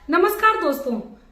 नमस्कार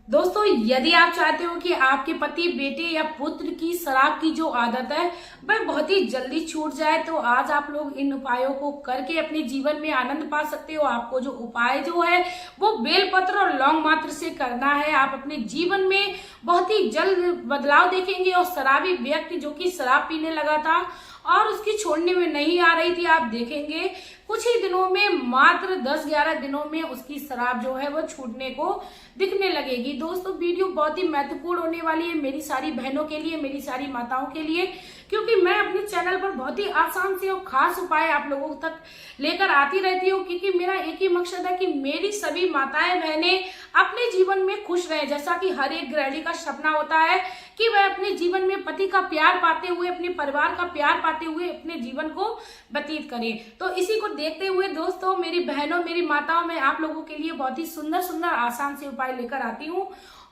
दोस्तों यदि आप चाहते हो कि आपके पति, बेटे या पुत्र की शराब की जो आदत है वह बहुत ही जल्दी छूट जाए, तो आज आप लोग इन उपायों को करके अपने जीवन में आनंद पा सकते हो। आपको जो उपाय जो है वो बेलपत्र और लौंग मात्र से करना है। आप अपने जीवन में बहुत ही जल्द बदलाव देखेंगे। और शराबी व्यक्ति जो कि शराब पीने लगा था और उसकी छोड़ने में नहीं आ रही थी, आप देखेंगे कुछ ही दिनों में, मात्र 10-11 दिनों में उसकी शराब जो है वो छूटने को दिखने लगेगी। दोस्तों वीडियो बहुत ही महत्वपूर्ण होने वाली है मेरी सारी बहनों के लिए, मेरी सारी माताओं के लिए, क्योंकि मैं अपने चैनल पर बहुत ही आसान से और खास उपाय आप लोगों तक लेकर आती रहती हूँ, क्योंकि मेरा एक ही मकसद है कि मेरी सभी माताएं बहनें अपने जीवन में खुश रहें। जैसा कि हर एक गृहिणी का सपना होता है कि वह अपने जीवन में पति का प्यार पाते हुए, अपने परिवार का प्यार पाते हुए अपने जीवन को व्यतीत करें। तो इसी को देखते हुए दोस्तों, मेरी बहनों, मेरी माताओं, मैं आप लोगों के लिए बहुत ही सुंदर सुंदर आसान से उपाय लेकर आती हूँ।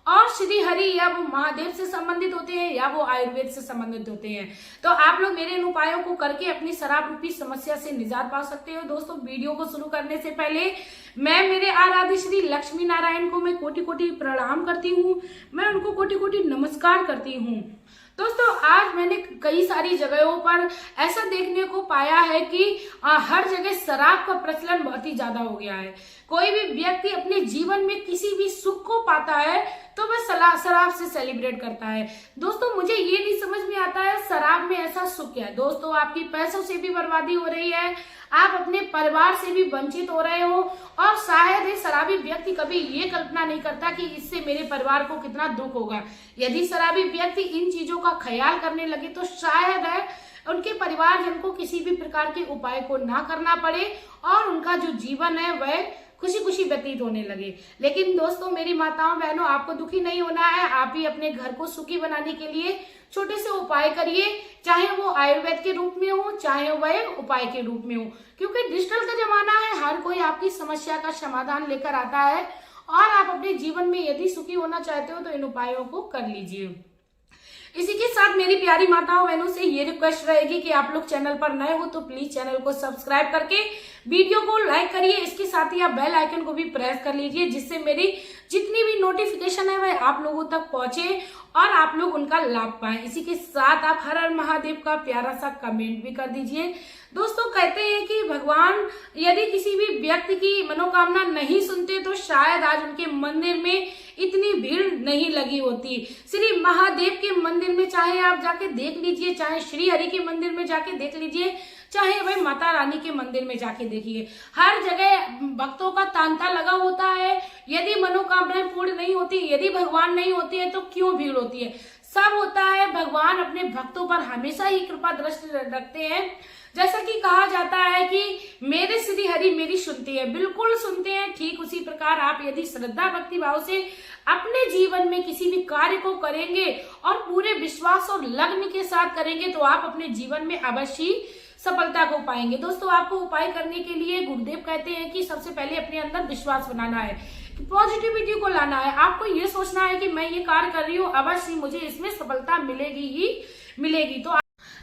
और श्री हरि या वो महादेव से संबंधित होते हैं या वो आयुर्वेद से संबंधित होते हैं, तो आप लोग मेरे इन उपायों को करके अपनी शराब रूपी समस्या से निजात पा सकते हो। दोस्तों वीडियो को शुरू करने से पहले मैं मेरे आराध्य श्री लक्ष्मी नारायण को मैं कोटि कोटि प्रणाम करती हूँ, मैं उनको कोटि कोटि नमस्कार करती हूँ। दोस्तों आज मैंने कई सारी जगहों पर ऐसा देखने को पाया है कि हर जगह शराब का प्रचलन बहुत ही ज्यादा हो गया है। कोई भी व्यक्ति अपने जीवन में किसी भी सुख को पाता है तो वह शराब से सेलिब्रेट करता है। दोस्तों मुझे ये नहीं समझ में आता है शराब में ऐसा सुख क्या है। दोस्तों आपकी पैसों से भी बर्बादी हो रही है, आप अपने परिवार से भी वंचित हो रहे हो, और शायद एक शराबी व्यक्ति कभी ये कल्पना नहीं करता कि इससे मेरे परिवार को कितना दुख होगा। यदि शराबी व्यक्ति इन चीजों का ख्याल करने लगे तो शायद है उनके परिवारजन को किसी भी प्रकार के उपाय को ना करना पड़े और उनका जो जीवन है वह खुशी खुशी व्यतीत होने लगे। लेकिन दोस्तों मेरी माताओं बहनों, आपको दुखी नहीं होना है। आप ही अपने घर को सुखी बनाने के लिए छोटे से उपाय करिए, चाहे वो आयुर्वेद के रूप में हो, चाहे वह उपाय के रूप में हो, क्योंकि डिजिटल का जमाना है। हर कोई आपकी समस्या का समाधान लेकर आता है, और आप अपने जीवन में यदि सुखी होना चाहते हो तो इन उपायों को कर लीजिए। इसी के साथ मेरी प्यारी माताओं बहनों से ये रिक्वेस्ट रहेगी कि आप लोग चैनल पर नए हो तो प्लीज चैनल को सब्सक्राइब करके वीडियो को लाइक करिए। इसके साथ ही आप बेल आइकन को भी प्रेस कर लीजिए, जिससे मेरी जितनी भी नोटिफिकेशन है वह आप लोगों तक पहुंचे और आप लोग उनका लाभ पाएं। इसी के साथ आप हर हर महादेव का प्यारा सा कमेंट भी कर दीजिए। दोस्तों कहते हैं कि भगवान यदि किसी भी व्यक्ति की मनोकामना नहीं सुनते तो शायद आज उनके मंदिर में इतनी भीड़ नहीं लगी होती। श्री महादेव के मंदिर में चाहे आप जाके देख लीजिए, चाहे श्री हरि के मंदिर में जाके देख लीजिए, चाहे वह माता रानी के मंदिर में जाके देखिए, हर जगह भक्तों का तांता लगा होता है। यदि मनोकामनाएं पूर्ण नहीं होती, यदि भगवान नहीं होते हैं तो क्यों भीड़ होती है? सब होता है, भगवान अपने भक्तों पर हमेशा ही कृपा दृष्टि रखते हैं। जैसा कि कहा जाता है कि मेरे श्री हरि मेरी सुनते हैं, बिल्कुल सुनते हैं। ठीक उसी प्रकार आप यदि श्रद्धा भक्ति भाव से अपने जीवन में किसी भी कार्य को करेंगे और पूरे विश्वास और लगन के साथ करेंगे तो आप अपने जीवन में अवश्य सफलता को पाएंगे। दोस्तों आपको उपाय करने के लिए गुरुदेव कहते हैं कि सबसे पहले अपने अंदर विश्वास बनाना है, पॉजिटिविटी को लाना है। आपको ये सोचना है कि मैं ये कार्य कर रही हूँ, अवश्य मुझे इसमें सफलता मिलेगी ही मिलेगी। तो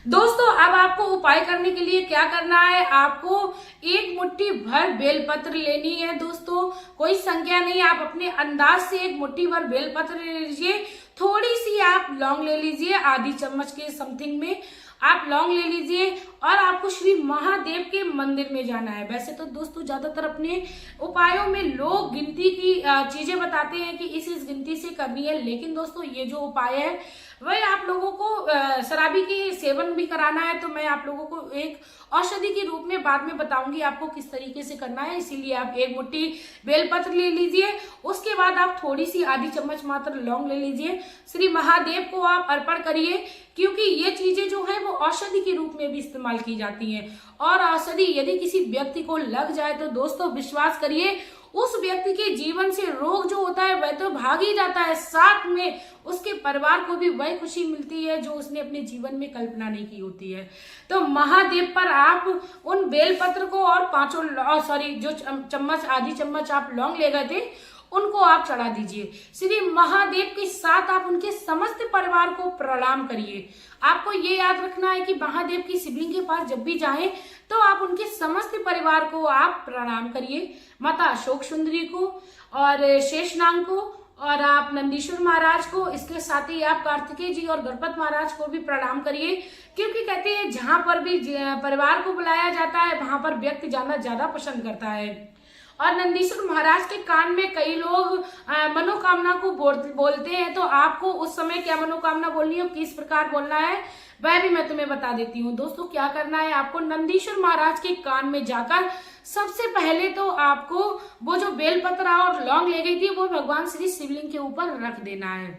दोस्तों अब आपको उपाय करने के लिए क्या करना है, आपको एक मुट्ठी भर बेलपत्र लेनी है। दोस्तों कोई संख्या नहीं, आप अपने अंदाज से एक मुट्ठी भर बेलपत्र ले लीजिए। थोड़ी सी आप लौंग ले लीजिए, आधी चम्मच के समथिंग में आप लौंग ले लीजिए, और आपको श्री महादेव के मंदिर में जाना है। वैसे तो दोस्तों ज्यादातर अपने उपायों में लोग गिनती की चीजें बताते हैं कि इस गिनती से करनी है, लेकिन दोस्तों ये जो उपाय है वह आप लोगों को शराबी की सेवन भी कराना है, तो मैं आप लोगों को एक औषधि के रूप में बाद में बताऊंगी आपको किस तरीके से करना है। इसीलिए आप एक मुट्ठी बेलपत्र ले लीजिए, उसके बाद आप थोड़ी सी आधी चम्मच मात्र लौंग ले लीजिए। श्री महादेव को आप अर्पण करिए, क्योंकि ये चीजें जो है वो औषधि के रूप में भी इस्तेमाल की जाती हैं। और औषधि यदि किसी व्यक्ति को लग जाए तो दोस्तों विश्वास करिए उस व्यक्ति के जीवन से रोग जो होता है वह तो भाग ही जाता है, साथ में उसके परिवार को भी वही खुशी मिलती है जो उसने अपने जीवन में कल्पना नहीं की होती है। तो महादेव पर आप उन बेलपत्र को और जो चम्मच आधी चम्मच आप लौंग ले गए थे उनको आप चढ़ा दीजिए। श्री महादेव के साथ आप उनके समस्त परिवार को प्रणाम करिए। आपको ये याद रखना है कि महादेव की शिवलिंग के पास जब भी जाएं तो आप उनके समस्त परिवार को आप प्रणाम करिए। माता अशोक सुंदरी को और शेषनाग को, और आप नंदीश्वर महाराज को, इसके साथ ही आप कार्तिकेय जी और गणपति महाराज को भी प्रणाम करिए, क्योंकि कहते हैं जहां पर भी परिवार को बुलाया जाता है वहां पर व्यक्ति जाना ज्यादा पसंद करता है। और नंदीश्वर महाराज के कान में कई लोग मनोकामना को बोलते हैं, तो आपको उस समय क्या मनोकामना बोलनी है, किस प्रकार बोलना है, वह भी मैं तुम्हें बता देती हूँ। दोस्तों क्या करना है, आपको नंदीश्वर महाराज के कान में जाकर सबसे पहले तो आपको वो जो बेलपत्र और लौंग ले गई थी वो भगवान श्री शिवलिंग के ऊपर रख देना है।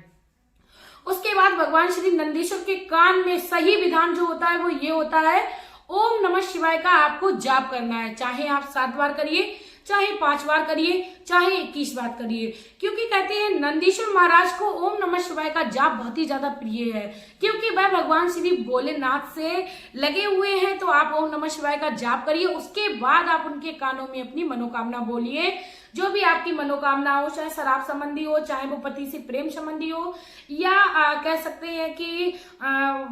उसके बाद भगवान श्री नंदीश्वर के कान में सही विधान जो होता है वो ये होता है, ओम नमः शिवाय का आपको जाप करना है। चाहे आप 7 बार करिए, चाहे 5 बार करिए, चाहे 21 बार करिए, क्योंकि कहते हैं नंदीश्वर महाराज को ओम नमः शिवाय का जाप बहुत ही ज्यादा प्रिय है, क्योंकि वह भगवान श्री भोलेनाथ से लगे हुए हैं। तो आप ओम नमः शिवाय का जाप करिए, उसके बाद आप उनके कानों में अपनी मनोकामना बोलिए, जो भी आपकी मनोकामना हो, चाहे शराब संबंधी हो, चाहे वो पति से प्रेम संबंधी हो, या कह सकते हैं कि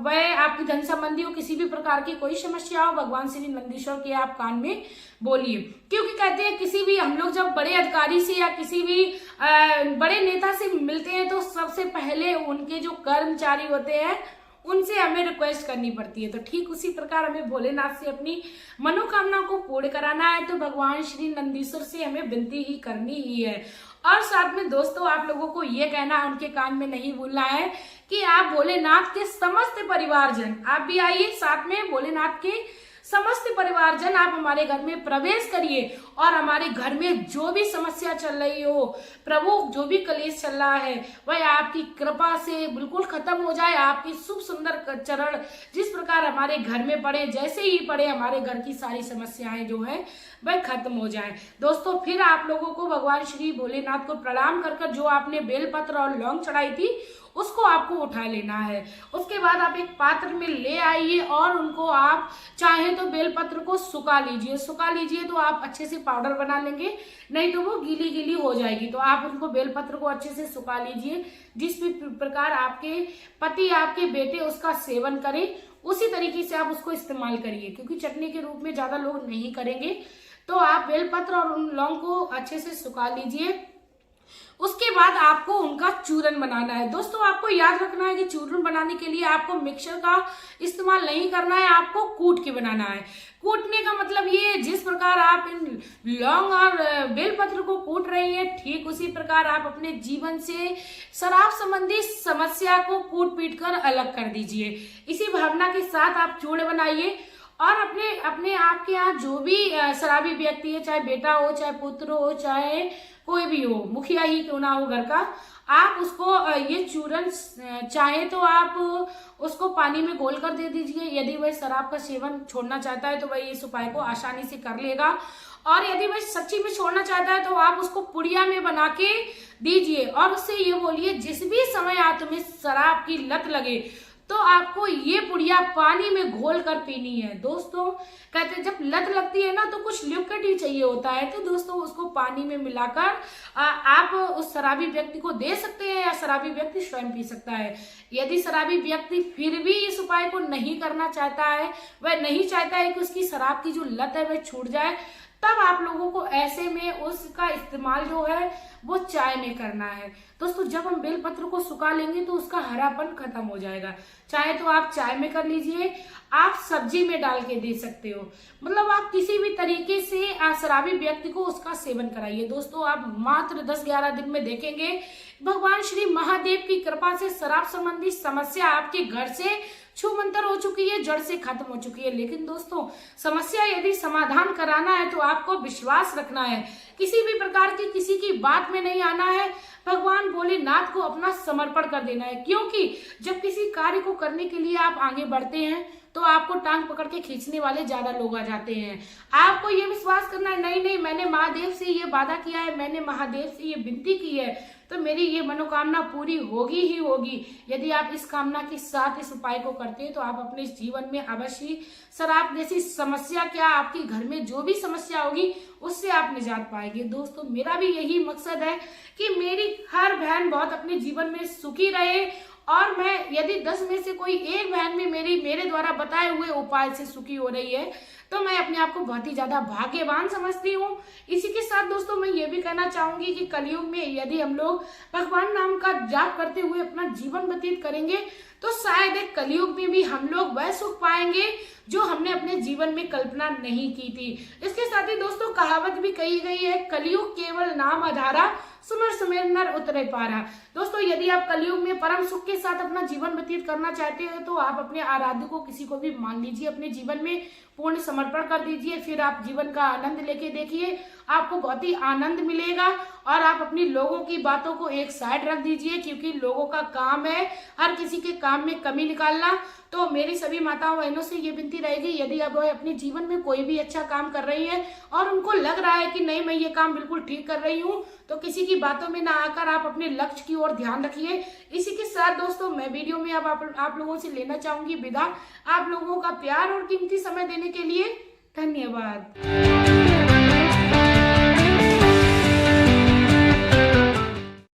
वह आपकी धन संबंधी हो, किसी भी प्रकार की कोई समस्या हो, भगवान श्री नंदीश्वर के आप कान में बोलिए। क्योंकि कहते हैं किसी भी हम लोग जब बड़े अधिकारी से या किसी भी बड़े नेता से मिलते हैं तो सबसे पहले उनके जो कर्मचारी होते हैं उनसे हमें रिक्वेस्ट करनी पड़ती है। तो ठीक उसी प्रकार हमें भोलेनाथ से अपनी मनोकामना को पूर्ण कराना है, तो भगवान श्री नंदीश्वर से हमें विनती ही करनी ही है। और साथ में दोस्तों आप लोगों को ये कहना है, उनके कान में नहीं भूलना है कि आप भोलेनाथ के समस्त परिवारजन, आप भी आइए साथ में, भोलेनाथ के समस्त परिवारजन आप हमारे घर में प्रवेश करिए और हमारे घर में जो भी समस्या चल रही हो, प्रभु जो भी कलेश चल रहा है वह आपकी कृपा से बिल्कुल खत्म हो जाए। आपकी शुभ सुंदर चरण जिस प्रकार हमारे घर में पड़े, जैसे ही पड़े हमारे घर की सारी समस्याएं जो है वह खत्म हो जाए। दोस्तों फिर आप लोगों को भगवान श्री भोलेनाथ को प्रणाम कर जो आपने बेलपत्र और लौंग चढ़ाई थी उसको आपको उठा लेना है। उसके बाद आप एक पात्र में ले आइए और उनको आप चाहे तो बेलपत्र को सुखा लीजिए तो आप अच्छे से पाउडर बना लेंगे, नहीं तो वो गीली गीली हो जाएगी। तो आप उनको बेलपत्र को अच्छे से सुखा लीजिए, जिस भी प्रकार आपके पति आपके बेटे उसका सेवन करें उसी तरीके से आप उसको इस्तेमाल करिए, क्योंकि चटनी के रूप में ज्यादा लोग नहीं करेंगे। तो आप बेलपत्र और उन लौंग को अच्छे से सुखा लीजिए। उसके बाद आपको उनका चूरन बनाना है। दोस्तों आपको याद रखना है कि चूरन बनाने के लिए आपको मिक्सर का इस्तेमाल नहीं करना है, आपको कूट के बनाना है। कूटने का मतलब ये, जिस प्रकार आप इन लौंग और बेलपत्र को कूट रही है, ठीक उसी प्रकार आप अपने जीवन से शराब संबंधी समस्या को कूट पीट कर अलग कर दीजिए। इसी भावना के साथ आप चूर्ण बनाइए और अपने आपके यहाँ जो भी शराबी व्यक्ति है, चाहे बेटा हो, चाहे पुत्र हो, चाहे कोई भी हो, मुखिया ही क्यों ना हो घर का, आप उसको ये चूरन चाहे तो आप उसको पानी में घोल कर दे दीजिए। यदि वह शराब का सेवन छोड़ना चाहता है तो वह इस उपाय को आसानी से कर लेगा, और यदि वह सच्ची में छोड़ना चाहता है तो आप उसको पुड़िया में बना के दीजिए और उससे ये बोलिए, जिस भी समय आप तुम्हें शराब की लत लगे तो आपको ये पुड़िया पानी में घोल कर पीनी है। दोस्तों कहते हैं जब लत लगती है ना तो कुछ लिक्विड ही चाहिए होता है, तो दोस्तों उसको पानी में मिलाकर आप उस शराबी व्यक्ति को दे सकते हैं या शराबी व्यक्ति स्वयं पी सकता है। यदि शराबी व्यक्ति फिर भी इस उपाय को नहीं करना चाहता है, वह नहीं चाहता है कि उसकी शराब की जो लत है वह छूट जाए, तब आप लोगों को ऐसे में उसका इस्तेमाल जो है वो चाय में करना है। दोस्तों जब हम बेलपत्र को सुखा लेंगे तो उसका हरापन खत्म हो जाएगा। चाहे तो आप चाय में कर लीजिए, आप सब्जी में डाल के दे सकते हो, मतलब आप किसी भी तरीके से शराबी व्यक्ति को उसका सेवन कराइए। दोस्तों आप मात्र 10-11 दिन में देखेंगे भगवान श्री महादेव की कृपा से शराब संबंधी समस्या आपके घर से छूमंतर हो चुकी है, जड़ से खत्म हो चुकी है। लेकिन दोस्तों समस्या यदि समाधान कराना है तो आपको विश्वास रखना है, किसी भी प्रकार की किसी की बात में नहीं आना है, भगवान भोलेनाथ को अपना समर्पण कर देना है। क्योंकि जब किसी कार्य को करने के लिए आप आगे बढ़ते हैं तो आपको टांग पकड़ के खींचने वाले ज्यादा लोग आ जाते हैं। आपको ये विश्वास करना है, नहीं मैंने महादेव से ये वादा किया है, मैंने महादेव से ये विनती की है, तो मेरी ये मनोकामना पूरी होगी ही होगी। यदि आप इस कामना के साथ इस उपाय को करते हैं तो आप अपने जीवन में अवश्य शराब जैसी समस्या, क्या आपके घर में जो भी समस्या होगी उससे आप निजात पाएंगे। दोस्तों मेरा भी यही मकसद है कि मेरी हर बहन बहुत अपने जीवन में सुखी रहे और मैं यदि 10 में से कोई एक बहन भी मेरे द्वारा बताए हुए उपाय से सुखी हो रही है तो मैं अपने आप को बहुत ही ज्यादा भाग्यवान समझती हूँ। इसी के साथ दोस्तों मैं ये भी कहना चाहूंगी कि कलयुग में यदि हम लोग भगवान नाम का जाप करते हुए अपना जीवन व्यतीत करेंगे तो शायद एक कलयुग में भी हम लोग वह सुख पाएंगे जो हमने अपने जीवन में कल्पना नहीं की थी। इसके साथ ही दोस्तों कहावत भी कही गई है, कलयुग केवल नाम आधारा, सुमिर सुमिर नर उतरे पारा। दोस्तों यदि आप कलयुग में परम सुख के साथ अपना जीवन व्यतीत करना चाहते हो तो आप अपने आराध्य को किसी को भी मान लीजिए, अपने जीवन में पूर्ण समर्पण कर दीजिए, फिर आप जीवन का आनंद लेके देखिए, आपको बहुत ही आनंद मिलेगा। और आप अपनी लोगों की बातों को एक साइड रख दीजिए, क्योंकि लोगों का काम है हर किसी के काम में कमी निकालना। तो मेरी सभी माताओं बहनों से ये विनती रहेगी, यदि आप अपने जीवन में कोई भी अच्छा काम कर रही है और उनको लग रहा है कि नहीं मैं ये काम बिल्कुल ठीक कर रही हूँ, तो किसी की बातों में ना आकर आप अपने लक्ष्य की ओर ध्यान रखिए। इसी के साथ दोस्तों मैं वीडियो में अब आप लोगों से लेना चाहूंगी विदा। आप लोगों का प्यार और कीमती समय देने के लिए धन्यवाद।